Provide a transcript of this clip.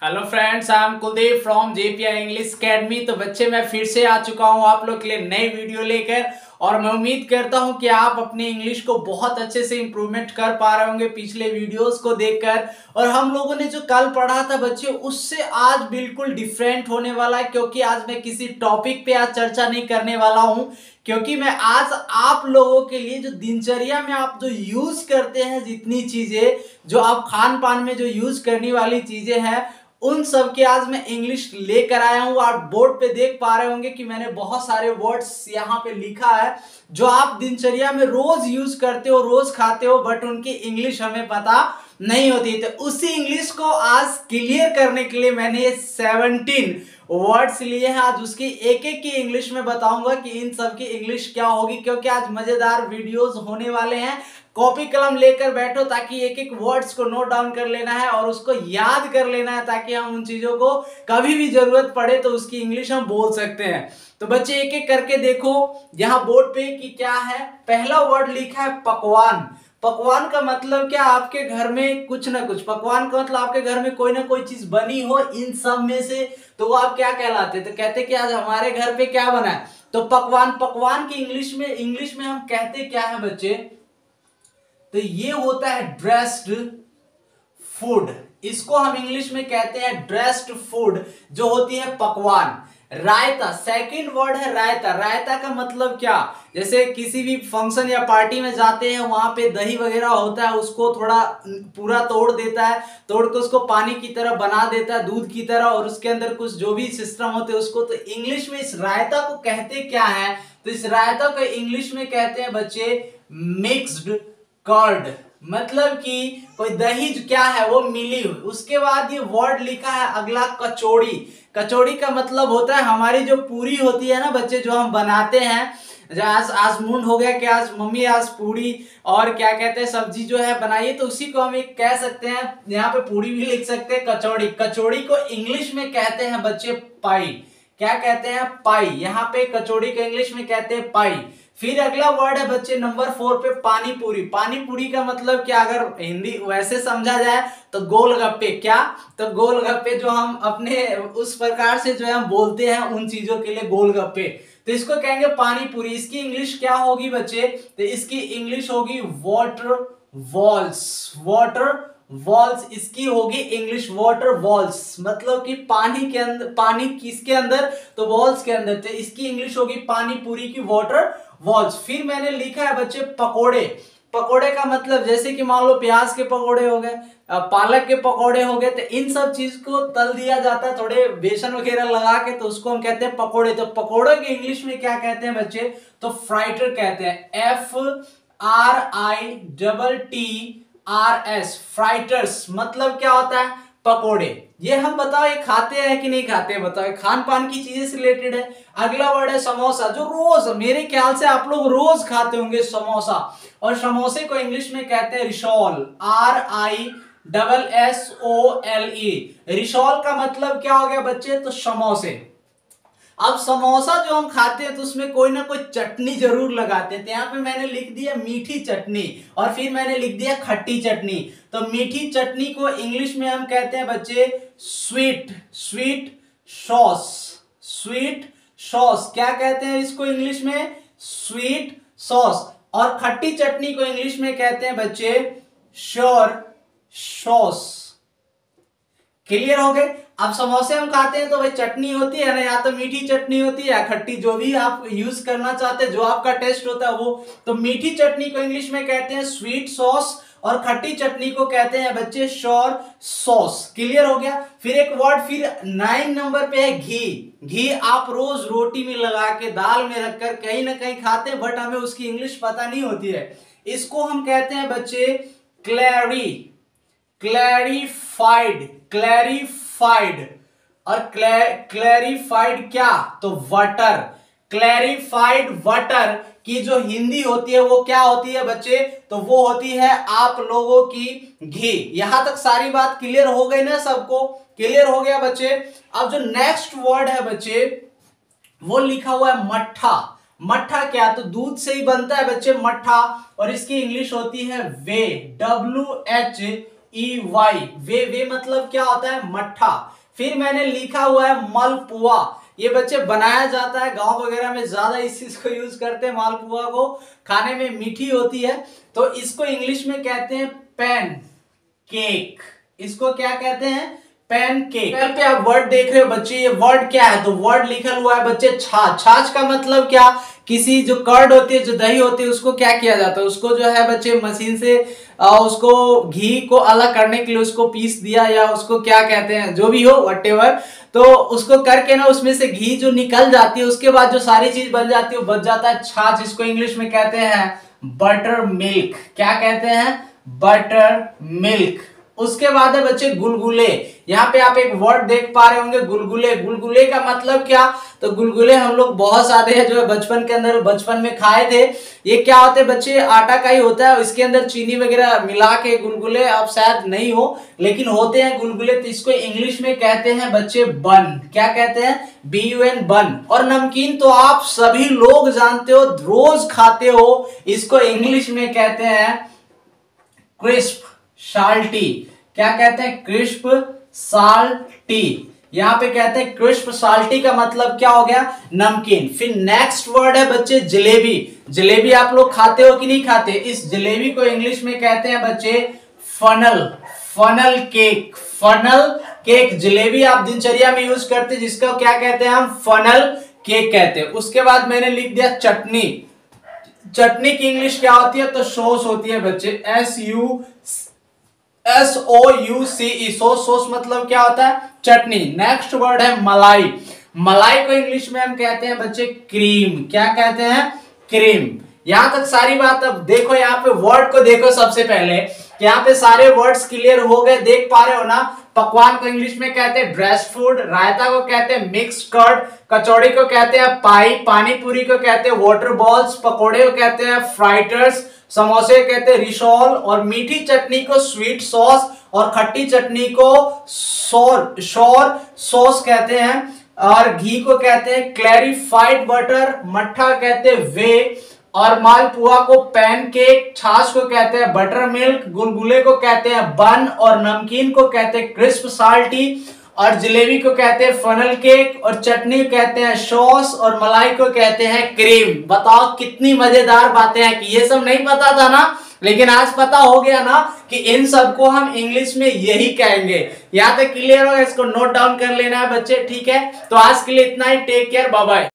Hello friends, I am Kuldeep from JPI English academy. तो बच्चे, मैं फिर से आ चुका हूं आप लोग के लिए नई वीडियो लेकर। और मैं उम्मीद करता हूं कि आप अपनी इंग्लिश को बहुत अच्छे से इंप्रूवमेंट कर पा रहे होंगे पिछले वीडियोस को देखकर। और हम लोगों ने जो कल पढ़ा था बच्चे, उससे आज बिल्कुल डिफरेंट होने वाला है, क्योंकि आज मैं किसी टॉपिक पे आज चर्चा नहीं करने वाला हूं। क्योंकि मैं आज आप लोगों के लिए जो दिनचर्या में आप जो यूज करते हैं, जितनी चीजें जो आप खान पान में जो यूज करने वाली चीजें हैं, उन सब के आज मैं इंग्लिश लेकर आया हूं। आप बोर्ड पे देख पा रहे होंगे कि मैंने बहुत सारे वर्ड्स यहाँ पे लिखा है जो आप दिनचर्या में रोज यूज करते हो, रोज खाते हो, बट उनकी इंग्लिश हमें पता नहीं होती। तो उसी इंग्लिश को आज क्लियर करने के लिए मैंने ये 17 वर्ड्स लिए हैं। आज उसकी एक एक की इंग्लिश में बताऊंगा कि इन सब की इंग्लिश क्या होगी, क्योंकि आज मजेदार वीडियोस होने वाले हैं। कॉपी कलम लेकर बैठो, ताकि एक एक वर्ड्स को नोट डाउन कर लेना है और उसको याद कर लेना है, ताकि हम उन चीजों को कभी भी जरूरत पड़े तो उसकी इंग्लिश हम बोल सकते हैं। तो बच्चे, एक एक करके देखो यहाँ बोर्ड पे कि क्या है। पहला वर्ड लिखा है पकवान। पकवान का मतलब क्या? आपके घर में कुछ ना कुछ, पकवान का मतलब आपके घर में कोई ना कोई चीज बनी हो इन सब में से, तो वो आप क्या कहलाते? तो कहते कि आज हमारे घर पे क्या बना है, तो पकवान। पकवान की इंग्लिश में हम कहते क्या है बच्चे? तो ये होता है ड्रेस्ड फूड। इसको हम इंग्लिश में कहते हैं ड्रेस्ड फूड, जो होती है पकवान। रायता, सेकंड वर्ड है रायता। रायता का मतलब क्या? जैसे किसी भी फंक्शन या पार्टी में जाते हैं, वहां पे दही वगैरह होता है, उसको थोड़ा पूरा तोड़ देता है, तोड़ के उसको पानी की तरह बना देता है, दूध की तरह, और उसके अंदर कुछ जो भी सिस्टम होते हैं उसको। तो इंग्लिश में इस रायता को कहते क्या है? तो इस रायता को इंग्लिश में कहते हैं बच्चे मिक्स्ड कर्ड। मतलब कि कोई दही क्या है, वो मिली हुई। उसके बाद ये वर्ड लिखा है अगला कचौड़ी। कचौड़ी का मतलब होता है हमारी जो पूरी होती है ना बच्चे, जो हम बनाते हैं। आज मूड हो गया कि आज मम्मी आज पूरी और क्या कहते हैं सब्जी जो है बनाइए, तो उसी को हम एक कह सकते हैं। यहाँ पे पूरी भी लिख सकते हैं, कचौड़ी। कचौड़ी को इंग्लिश में कहते हैं बच्चे पाई। क्या कहते हैं? पाई। यहाँ पे कचौड़ी को इंग्लिश में कहते हैं पाई। फिर अगला वर्ड है बच्चे नंबर 4 पे पानी पूरी। पानी पूरी का मतलब क्या? अगर हिंदी वैसे समझा जाए तो गोलगप्पे। क्या? तो गोलगप्पे जो हम अपने उस प्रकार से जो है हम बोलते हैं उन चीजों के लिए गोलगप्पे, तो इसको कहेंगे पानी पूरी। इसकी इंग्लिश क्या होगी बच्चे? तो इसकी इंग्लिश होगी वाटर वॉल्स। वाटर वॉल्स इसकी होगी इंग्लिश, वाटर वॉल्स। मतलब कि पानी के अंदर, पानी किसके अंदर? तो वॉल्स के अंदर। तो इसकी इंग्लिश होगी पानी पूरी की वाटर वॉल्स। फिर मैंने लिखा है बच्चे पकोड़े। पकोड़े का मतलब जैसे कि मान लो प्याज के पकोड़े हो गए, पालक के पकोड़े हो गए, तो इन सब चीज को तल दिया जाता है थोड़े बेसन वगैरह लगा के, तो उसको हम कहते हैं पकोड़े। तो पकोड़े के इंग्लिश में क्या कहते हैं बच्चे? तो फ्राइटर कहते हैं। FRITTERS, फ्राइटर्स। मतलब क्या होता है? पकोड़े। ये हम बताओ ये खाते हैं कि नहीं खाते हैं? बताओ, खान पान की चीजें से रिलेटेड है। अगला वर्ड है समोसा, जो रोज मेरे ख्याल से आप लोग रोज खाते होंगे समोसा। और समोसे को इंग्लिश में कहते हैं रिशॉल। RISSOLE। रिशॉल का मतलब क्या हो गया बच्चे? तो समोसे। अब समोसा जो हम खाते हैं तो उसमें कोई ना कोई चटनी जरूर लगाते हैं। तो यहाँ पे मैंने लिख दिया मीठी चटनी, और फिर मैंने लिख दिया खट्टी चटनी। तो मीठी चटनी को इंग्लिश में हम कहते हैं बच्चे स्वीट सॉस। स्वीट सॉस क्या कहते हैं इसको इंग्लिश में? Sweet sauce. और खट्टी चटनी को इंग्लिश में कहते हैं बच्चे श्योर सॉस। क्लियर हो गए? अब समोसे हम खाते हैं तो भाई चटनी होती है ना, या तो मीठी चटनी होती है या खट्टी, जो भी आप यूज करना चाहते हैं, जो आपका टेस्ट होता है वो। तो मीठी चटनी को इंग्लिश में कहते हैं स्वीट सॉस, और खट्टी चटनी को कहते हैं बच्चे श्योर सॉस। क्लियर हो गया? फिर एक वर्ड फिर 9 नंबर पे है घी। घी आप रोज रोटी में लगा के, दाल में रखकर कहीं ना कहीं खाते हैं, बट हमें उसकी इंग्लिश पता नहीं होती है। इसको हम कहते हैं बच्चे क्लैरिफाइड। और क्लैरिफाइड क्या? तो वाटर। क्लैरिफाइड वाटर की जो हिंदी होती है वो क्या होती है बच्चे? तो वो होती है आप लोगों की घी। यहां तक सारी बात क्लियर हो गई ना? सबको क्लियर हो गया बच्चे? अब जो नेक्स्ट वर्ड है बच्चे, वो लिखा हुआ है मट्ठा। मट्ठा क्या? तो दूध से ही बनता है बच्चे मट्ठा, और इसकी इंग्लिश होती है वे। ई वाई, वे मतलब क्या होता है, मट्ठा। फिर मैंने लिखा हुआ है मालपुआ, ये बच्चे बनाया जाता है गांव वगैरह में, ज्यादा इस चीज को यूज करते हैं। मालपुआ को खाने में मीठी होती है, तो इसको इंग्लिश में कहते हैं पैन केक। इसको क्या कहते हैं, पैन केक। यहाँ पे आप वर्ड देख रहे हो बच्चे, ये वर्ड क्या है, तो वर्ड लिखा हुआ है बच्चे छाछ। छाछ का मतलब क्या, किसी जो कर्ड होती है, जो दही होती है, उसको क्या किया जाता है, उसको जो है बच्चे मशीन से उसको घी को अलग करने के लिए उसको पीस दिया, या उसको क्या कहते हैं, जो भी हो व्हाटएवर, तो उसको करके ना उसमें से घी जो निकल जाती है, उसके बाद जो सारी चीज बन जाती है वो बच जाता है छाछ। इसको इंग्लिश में कहते हैं बटर मिल्क। क्या कहते हैं, बटर मिल्क। उसके बाद है बच्चे गुलगुले। यहाँ पे आप एक वर्ड देख पा रहे होंगे गुलगुले। गुलगुले का मतलब क्या, तो गुलगुले हम लोग बहुत सारे हैं जो है बचपन के अंदर, बचपन में खाए थे। ये क्या होते हैं बच्चे, आटा का ही होता है, इसके अंदर चीनी वगैरह मिला के गुलगुले, आप शायद नहीं हो लेकिन होते हैं गुलगुले। तो इसको इंग्लिश में कहते हैं बच्चे बन। क्या कहते हैं, BUN, बन। और नमकीन तो आप सभी लोग जानते हो, रोज खाते हो, इसको इंग्लिश में कहते हैं क्रिस्प साल्टी। क्या कहते हैं, क्रिस्प साल्टी। यहां पे कहते हैं क्रिस्प साल्टी का मतलब क्या हो गया, नमकीन। फिर नेक्स्ट वर्ड है बच्चे जलेबी। जलेबी आप लोग खाते हो कि नहीं खाते, इस जलेबी को इंग्लिश में कहते हैं बच्चे funnel, funnel cake. Funnel cake jalebi आप दिनचर्या में यूज करते हैं, जिसका क्या कहते हैं हम, फनल केक कहते हैं। उसके बाद मैंने लिख दिया चटनी। चटनी की इंग्लिश क्या होती है, तो सॉस होती है बच्चे, SOUCE, सॉस। सॉस मतलब क्या होता है, चटनी। नेक्स्ट वर्ड है मलाई। मलाई को इंग्लिश में हम कहते हैं बच्चे क्रीम। क्या कहते हैं, क्रीम। यहां तक सारी बात। अब देखो यहाँ पे वर्ड को देखो, सबसे पहले यहाँ पे सारे वर्ड्स क्लियर हो गए, देख पा रहे हो ना। पकवान को इंग्लिश में कहते हैं ड्रेस्ड फूड, रायता को कहते हैं मिक्स्ड कर्ड, कचौड़ी को कहते हैं पाई, पानी पूरी को कहते हैं वाटर बॉल्स, पकोड़े को कहते हैं फ्राइटर्स, समोसे कहते हैं रिशॉल, और मीठी चटनी को स्वीट सॉस, और खट्टी चटनी को शोर सॉस कहते हैं, और घी को कहते हैं क्लैरिफाइड बटर, मट्ठा कहते हैं वे, और मालपुआ को पैनकेक, छाछ को कहते हैं बटर मिल्क, गुलगुले को कहते हैं बन, और नमकीन को कहते हैं क्रिस्प साल्टी, और जलेबी को कहते हैं फनल केक, और चटनी कहते हैं सॉस, और मलाई को कहते हैं क्रीम। बताओ कितनी मजेदार बातें हैं, कि ये सब नहीं पता था ना, लेकिन आज पता हो गया ना कि इन सबको हम इंग्लिश में यही कहेंगे। यहाँ तक क्लियर होगा, इसको नोट डाउन कर लेना है बच्चे, ठीक है। तो आज के लिए इतना ही, टेक केयर, बाय बाय।